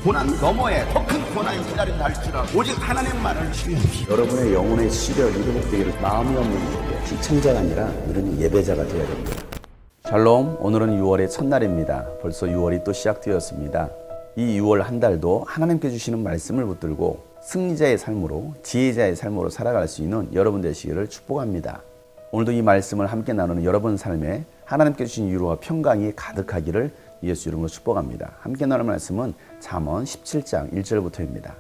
고난 너머에 더 큰 고난이 기다린다 할지라도 오직 하나님만을 신뢰합시다. 여러분의 영혼의 시력이 회복되기를 마음이 없는 분에게 시청자가 아니라 우리는 예배자가 되어야 됩니다. 샬롬, 오늘은 6월의 첫날입니다. 벌써 6월이 또 시작되었습니다. 이 6월 한 달도 하나님께 주시는 말씀을 붙들고 승리자의 삶으로, 지혜자의 삶으로 살아갈 수 있는 여러분 되시기를 축복합니다. 오늘도 이 말씀을 함께 나누는 여러분 삶에 하나님께 주신 위로와 평강이 가득하기를 예수 이름으로 축복합니다. 함께 나눌 말씀은 잠언 17장 1절부터입니다.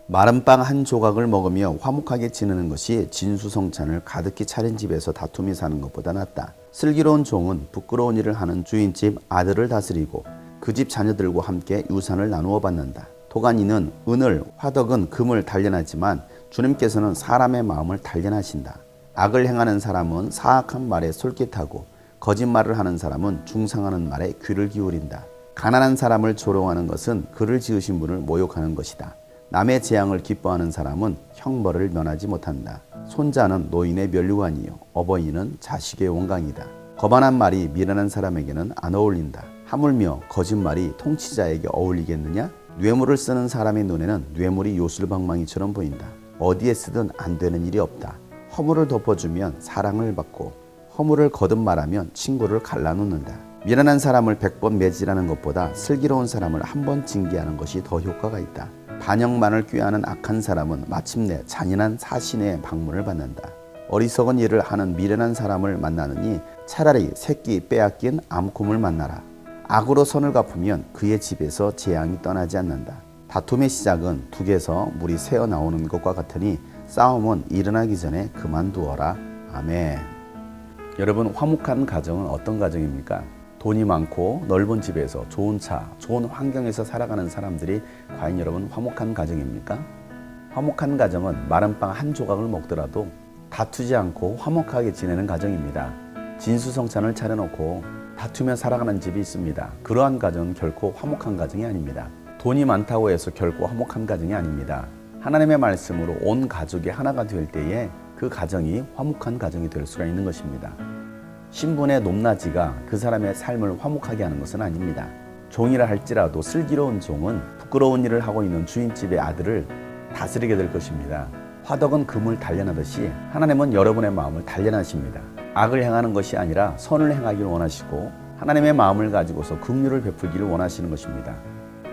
마른 빵 한 조각을 먹으며 화목하게 지내는 것이 진수성찬을 가득히 차린 집에서 다툼이 사는 것보다 낫다. 슬기로운 종은 부끄러운 일을 하는 주인집 아들을 다스리고 그 집 자녀들과 함께 유산을 나누어 받는다. 도가니는 은을, 화덕은 금을 단련하지만 주님께서는 사람의 마음을 단련하신다. 악을 행하는 사람은 사악한 말에 솔깃하고 거짓말을 하는 사람은 중상하는 말에 귀를 기울인다. 가난한 사람을 조롱하는 것은 그를 지으신 분을 모욕하는 것이다. 남의 재앙을 기뻐하는 사람은 형벌을 면하지 못한다. 손자는 노인의 면류관이요 어버이는 자식의 원강이다. 거만한 말이 미련한 사람에게는 안 어울린다. 하물며 거짓말이 통치자에게 어울리겠느냐? 뇌물을 쓰는 사람의 눈에는 뇌물이 요술방망이처럼 보인다. 어디에 쓰든 안 되는 일이 없다. 허물을 덮어주면 사랑을 받고 허물을 거듭말하면 친구를 갈라놓는다. 미련한 사람을 100번 매질하는 것보다 슬기로운 사람을 한 번 징계하는 것이 더 효과가 있다. 반역만을 꾀하는 악한 사람은 마침내 잔인한 사신의 방문을 받는다. 어리석은 일을 하는 미련한 사람을 만나느니 차라리 새끼 빼앗긴 암곰을 만나라. 악으로 선을 갚으면 그의 집에서 재앙이 떠나지 않는다. 다툼의 시작은 둑에서 물이 새어나오는 것과 같으니 싸움은 일어나기 전에 그만두어라. 아멘. 여러분, 화목한 가정은 어떤 가정입니까? 돈이 많고 넓은 집에서 좋은 차, 좋은 환경에서 살아가는 사람들이 과연 여러분 화목한 가정입니까? 화목한 가정은 마른 빵 한 조각을 먹더라도 다투지 않고 화목하게 지내는 가정입니다. 진수성찬을 차려놓고 다투며 살아가는 집이 있습니다. 그러한 가정은 결코 화목한 가정이 아닙니다. 돈이 많다고 해서 결코 화목한 가정이 아닙니다. 하나님의 말씀으로 온 가족이 하나가 될 때에 그 가정이 화목한 가정이 될 수가 있는 것입니다. 신분의 높낮이가 그 사람의 삶을 화목하게 하는 것은 아닙니다. 종이라 할지라도 슬기로운 종은 부끄러운 일을 하고 있는 주인집의 아들을 다스리게 될 것입니다. 화덕은 금을 단련하듯이 하나님은 여러분의 마음을 단련하십니다. 악을 행하는 것이 아니라 선을 행하기를 원하시고 하나님의 마음을 가지고서 긍휼을 베풀기를 원하시는 것입니다.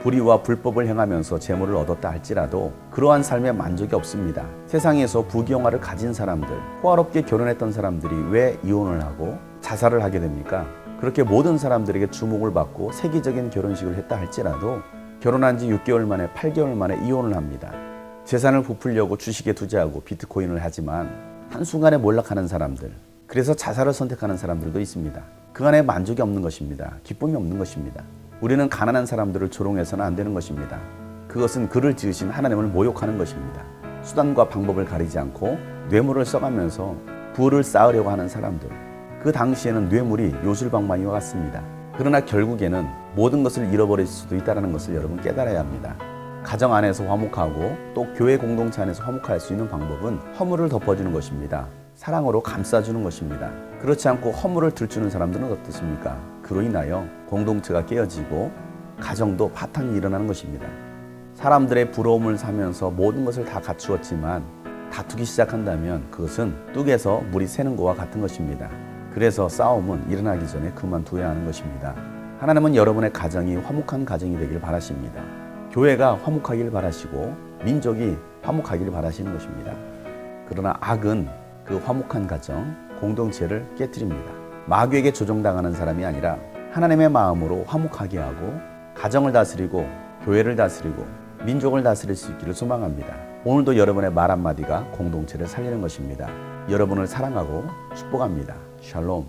불의와 불법을 행하면서 재물을 얻었다 할지라도 그러한 삶에 만족이 없습니다. 세상에서 부귀영화를 가진 사람들, 호화롭게 결혼했던 사람들이 왜 이혼을 하고 자살을 하게 됩니까? 그렇게 모든 사람들에게 주목을 받고 세계적인 결혼식을 했다 할지라도 결혼한 지 6개월 만에 8개월 만에 이혼을 합니다. 재산을 부풀려고 주식에 투자하고 비트코인을 하지만 한순간에 몰락하는 사람들, 그래서 자살을 선택하는 사람들도 있습니다. 그 안에 만족이 없는 것입니다. 기쁨이 없는 것입니다. 우리는 가난한 사람들을 조롱해서는 안 되는 것입니다. 그것은 그를 지으신 하나님을 모욕하는 것입니다. 수단과 방법을 가리지 않고 뇌물을 써가면서 부를 쌓으려고 하는 사람들, 그 당시에는 뇌물이 요술방망이와 같습니다. 그러나 결국에는 모든 것을 잃어버릴 수도 있다는 것을 여러분 깨달아야 합니다. 가정 안에서 화목하고 또 교회 공동체 안에서 화목할 수 있는 방법은 허물을 덮어주는 것입니다. 사랑으로 감싸주는 것입니다. 그렇지 않고 허물을 들추는 사람들은 어떻습니까? 그로 인하여 공동체가 깨어지고 가정도 파탄이 일어나는 것입니다. 사람들의 부러움을 사면서 모든 것을 다 갖추었지만 다투기 시작한다면 그것은 뚝에서 물이 새는 것과 같은 것입니다. 그래서 싸움은 일어나기 전에 그만둬야 하는 것입니다. 하나님은 여러분의 가정이 화목한 가정이 되길 바라십니다. 교회가 화목하길 바라시고 민족이 화목하길 바라시는 것입니다. 그러나 악은 그 화목한 가정, 공동체를 깨뜨립니다. 마귀에게 조종당하는 사람이 아니라 하나님의 마음으로 화목하게 하고 가정을 다스리고 교회를 다스리고 민족을 다스릴 수 있기를 소망합니다. 오늘도 여러분의 말 한마디가 공동체를 살리는 것입니다. 여러분을 사랑하고 축복합니다. 샬롬.